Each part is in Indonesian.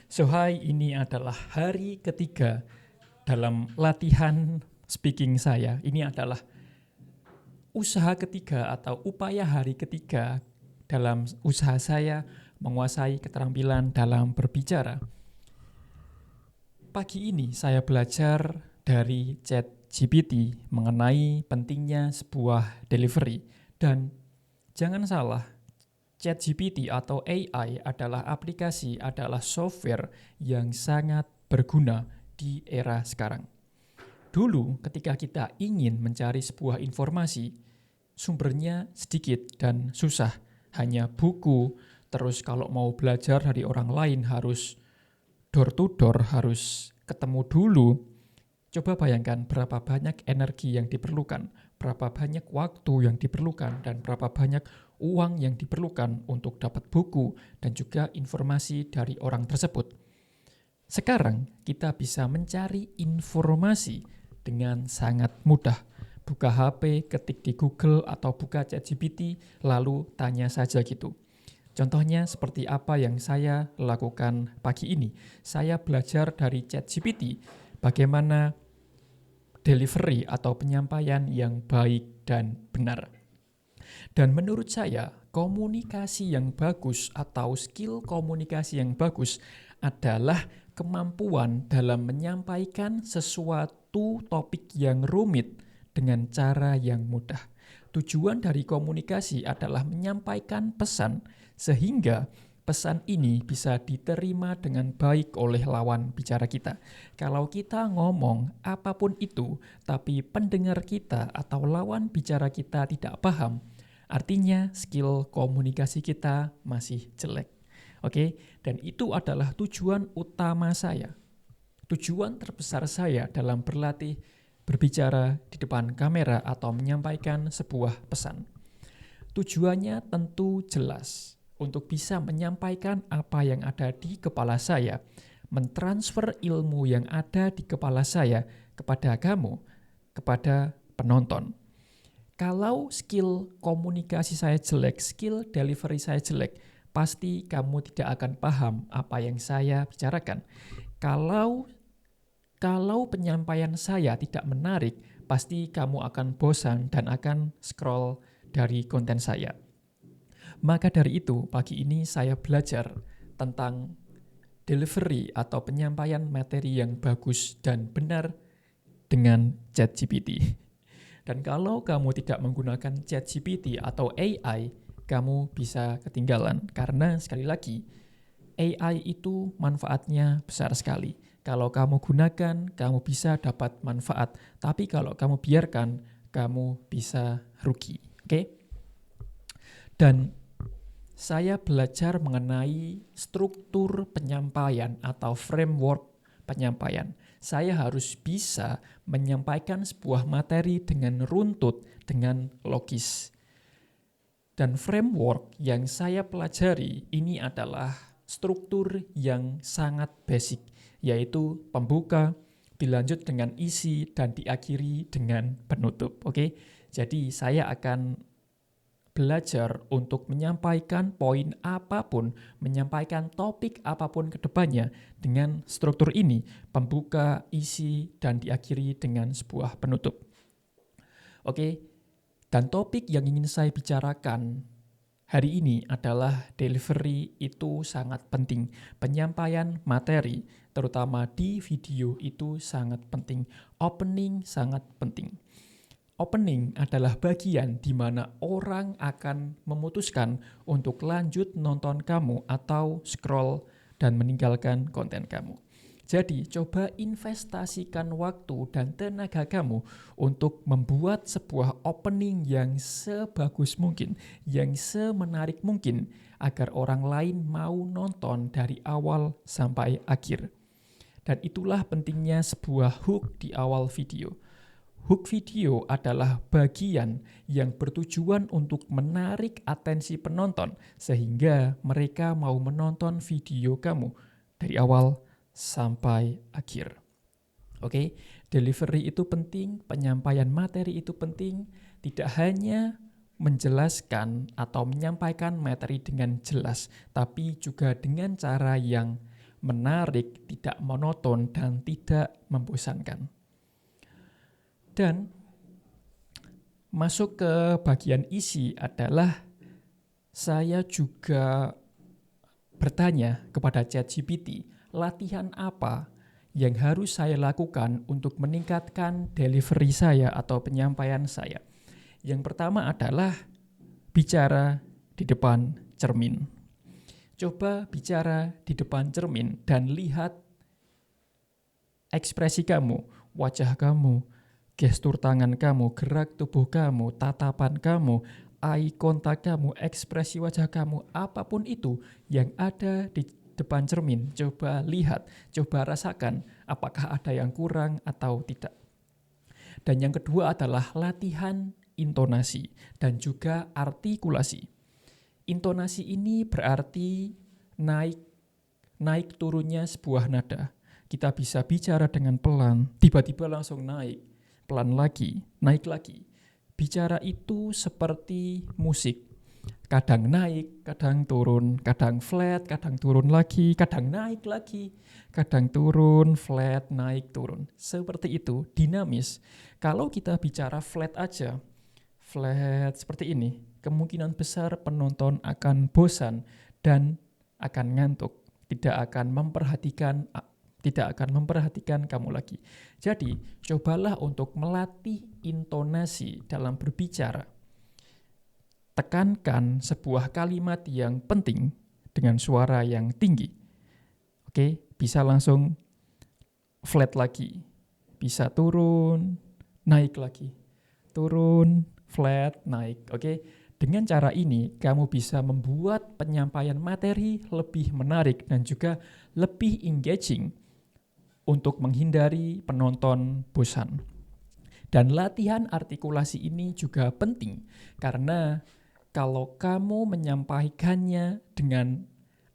So hi, ini adalah hari ketiga dalam latihan speaking saya. Ini adalah usaha ketiga atau upaya hari ketiga dalam usaha saya menguasai keterampilan dalam berbicara. Pagi ini saya belajar dari ChatGPT mengenai pentingnya sebuah delivery. Dan jangan salah, ChatGPT atau AI adalah aplikasi, adalah software yang sangat berguna di era sekarang. Dulu ketika kita ingin mencari sebuah informasi, sumbernya sedikit dan susah, hanya buku, terus kalau mau belajar dari orang lain harus door to door, harus ketemu dulu. Coba bayangkan berapa banyak energi yang diperlukan, berapa banyak waktu yang diperlukan, dan berapa banyak uang yang diperlukan untuk dapat buku dan juga informasi dari orang tersebut. Sekarang kita bisa mencari informasi dengan sangat mudah. Buka HP, ketik di Google atau buka ChatGPT, lalu tanya saja gitu. Contohnya seperti apa yang saya lakukan pagi ini. Saya belajar dari ChatGPT bagaimana delivery atau penyampaian yang baik dan benar. Dan menurut saya, komunikasi yang bagus atau skill komunikasi yang bagus adalah kemampuan dalam menyampaikan sesuatu topik yang rumit dengan cara yang mudah. Tujuan dari komunikasi adalah menyampaikan pesan sehingga pesan ini bisa diterima dengan baik oleh lawan bicara kita. Kalau kita ngomong apapun itu, tapi pendengar kita atau lawan bicara kita tidak paham, artinya skill komunikasi kita masih jelek. Oke, dan itu adalah tujuan utama saya. Tujuan terbesar saya dalam berlatih berbicara di depan kamera atau menyampaikan sebuah pesan. Tujuannya tentu jelas, untuk bisa menyampaikan apa yang ada di kepala saya, mentransfer ilmu yang ada di kepala saya kepada kamu, kepada penonton. Kalau skill komunikasi saya jelek, skill delivery saya jelek, pasti kamu tidak akan paham apa yang saya bicarakan. Kalau penyampaian saya tidak menarik, pasti kamu akan bosan dan akan scroll dari konten saya. Maka dari itu, pagi ini saya belajar tentang delivery atau penyampaian materi yang bagus dan benar dengan ChatGPT. Dan kalau kamu tidak menggunakan ChatGPT atau AI, kamu bisa ketinggalan. Karena sekali lagi, AI itu manfaatnya besar sekali. Kalau kamu gunakan, kamu bisa dapat manfaat. Tapi kalau kamu biarkan, kamu bisa rugi. Oke? Dan saya belajar mengenai struktur penyampaian atau framework penyampaian. Saya harus bisa menyampaikan sebuah materi dengan runtut, dengan logis. Dan framework yang saya pelajari ini adalah struktur yang sangat basic, yaitu pembuka, dilanjut dengan isi, dan diakhiri dengan penutup. Oke? Jadi saya akan belajar untuk menyampaikan poin apapun, menyampaikan topik apapun ke depannya dengan struktur ini, pembuka, isi, dan diakhiri dengan sebuah penutup. Oke, dan topik yang ingin saya bicarakan hari ini adalah delivery itu sangat penting. Penyampaian materi, terutama di video itu sangat penting. Opening sangat penting. Opening adalah bagian di mana orang akan memutuskan untuk lanjut nonton kamu atau scroll dan meninggalkan konten kamu. Jadi, coba investasikan waktu dan tenaga kamu untuk membuat sebuah opening yang sebagus mungkin, yang semenarik mungkin, agar orang lain mau nonton dari awal sampai akhir. Dan itulah pentingnya sebuah hook di awal video. Hook video adalah bagian yang bertujuan untuk menarik atensi penonton sehingga mereka mau menonton video kamu dari awal sampai akhir. Oke, delivery itu penting, penyampaian materi itu penting, tidak hanya menjelaskan atau menyampaikan materi dengan jelas, tapi juga dengan cara yang menarik, tidak monoton, dan tidak membosankan. Dan masuk ke bagian isi adalah saya juga bertanya kepada ChatGPT, latihan apa yang harus saya lakukan untuk meningkatkan delivery saya atau penyampaian saya. Yang pertama adalah bicara di depan cermin. Coba bicara di depan cermin dan lihat ekspresi kamu, wajah kamu, gestur tangan kamu, gerak tubuh kamu, tatapan kamu, eye contact kamu, ekspresi wajah kamu, apapun itu yang ada di depan cermin. Coba lihat, coba rasakan apakah ada yang kurang atau tidak. Dan yang kedua adalah latihan intonasi dan juga artikulasi. Intonasi ini berarti naik turunnya sebuah nada. Kita bisa bicara dengan pelan, tiba-tiba langsung naik, pelan lagi, naik lagi. Bicara itu seperti musik. Kadang naik, kadang turun, kadang flat, kadang turun lagi, kadang naik lagi, kadang turun, flat, naik, turun. Seperti itu, dinamis. Kalau kita bicara flat aja, flat seperti ini, kemungkinan besar penonton akan bosan dan akan ngantuk, tidak akan memperhatikan kamu lagi. Jadi, cobalah untuk melatih intonasi dalam berbicara. Tekankan sebuah kalimat yang penting dengan suara yang tinggi. Oke, bisa langsung flat lagi, bisa turun, naik lagi, turun, flat, naik. Oke, dengan cara ini kamu bisa membuat penyampaian materi lebih menarik dan juga lebih engaging untuk menghindari penonton bosan. Dan latihan artikulasi ini juga penting karena kalau kamu menyampaikannya dengan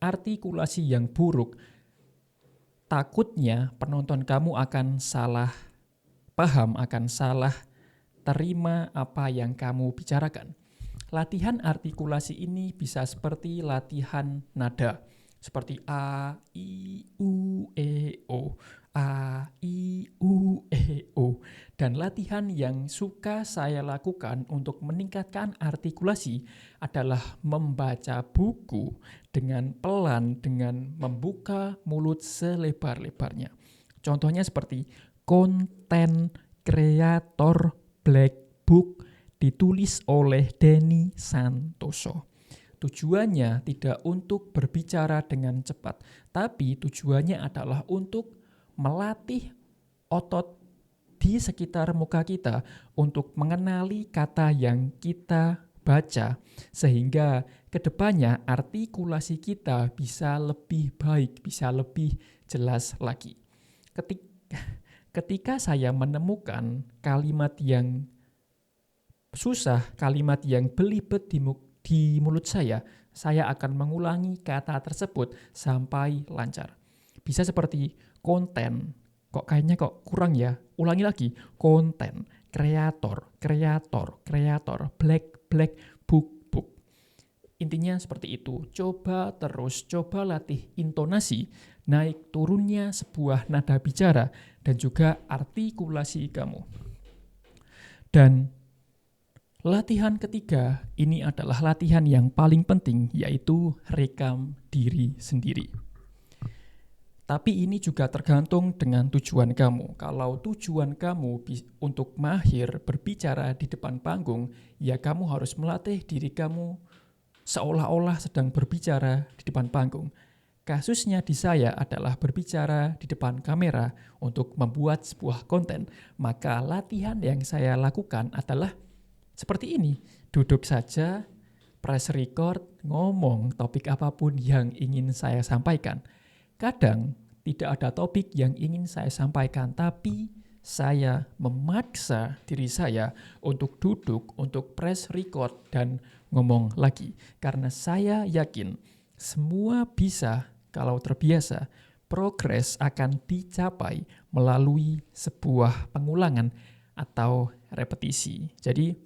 artikulasi yang buruk, takutnya penonton kamu akan salah paham, akan salah terima apa yang kamu bicarakan. Latihan artikulasi ini bisa seperti latihan nada, seperti A, I, U, E, O, A, I, U, E, O. Dan latihan yang suka saya lakukan untuk meningkatkan artikulasi adalah membaca buku dengan pelan, dengan membuka mulut selebar-lebarnya. Contohnya seperti konten kreator Black Book ditulis oleh Denny Santoso. Tujuannya tidak untuk berbicara dengan cepat, tapi tujuannya adalah untuk melatih otot di sekitar muka kita untuk mengenali kata yang kita baca, sehingga kedepannya artikulasi kita bisa lebih baik, bisa lebih jelas lagi. Ketika saya menemukan kalimat yang susah, kalimat yang belibet di mulut saya akan mengulangi kata tersebut sampai lancar. Bisa seperti konten, kok kayaknya kok kurang ya, ulangi lagi, konten, kreator, black, book. Intinya seperti itu, coba latih intonasi, naik turunnya sebuah nada bicara, dan juga artikulasi kamu. Dan latihan ketiga, ini adalah latihan yang paling penting, yaitu rekam diri sendiri. Tapi ini juga tergantung dengan tujuan kamu. Kalau tujuan kamu untuk mahir berbicara di depan panggung, ya kamu harus melatih diri kamu seolah-olah sedang berbicara di depan panggung. Kasusnya di saya adalah berbicara di depan kamera untuk membuat sebuah konten. Maka latihan yang saya lakukan adalah seperti ini. Duduk saja, press record, ngomong topik apapun yang ingin saya sampaikan. Kadang tidak ada topik yang ingin saya sampaikan, tapi saya memaksa diri saya untuk duduk, untuk press record dan ngomong lagi. Karena saya yakin semua bisa kalau terbiasa. Progres akan dicapai melalui sebuah pengulangan atau repetisi. Jadi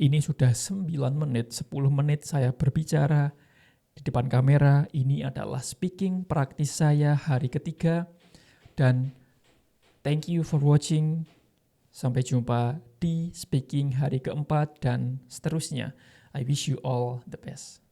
ini sudah 9 menit, 10 menit saya berbicara di di depan kamera. Ini adalah speaking praktis saya hari ketiga. Dan thank you for watching. Sampai jumpa di speaking hari keempat dan seterusnya. I wish you all the best.